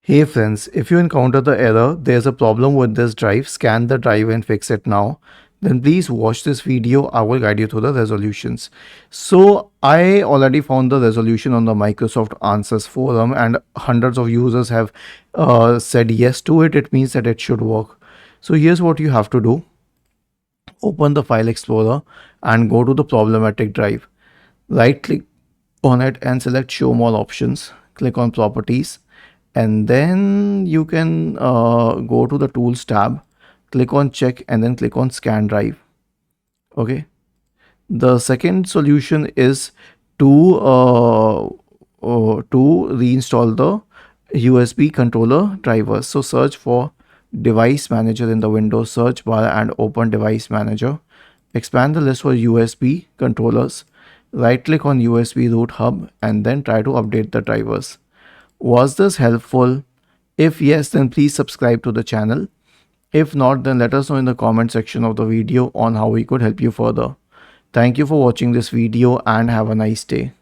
Hey friends, if you encounter the error, there's a problem with this drive, scan the drive and fix it now. Then please watch this video. I will guide you through the resolutions. So I already found the resolution on the Microsoft Answers forum and hundreds of users have said yes to it. It means that it should work. So here's what you have to do. Open the file explorer and go to the problematic drive. Right click on it and select show more options. Click on properties and then you can go to the tools tab, click on check and then click on scan drive. Okay, the second solution is to reinstall the USB controller drivers. So search for device manager in the Windows search bar and open device manager. Expand the list for USB controllers. Right click on USB root hub and then try to update the drivers. Was this helpful? If yes, then please subscribe to the channel. If not, then let us know in the comment section of the video on how we could help you further. Thank you for watching this video and have a nice day.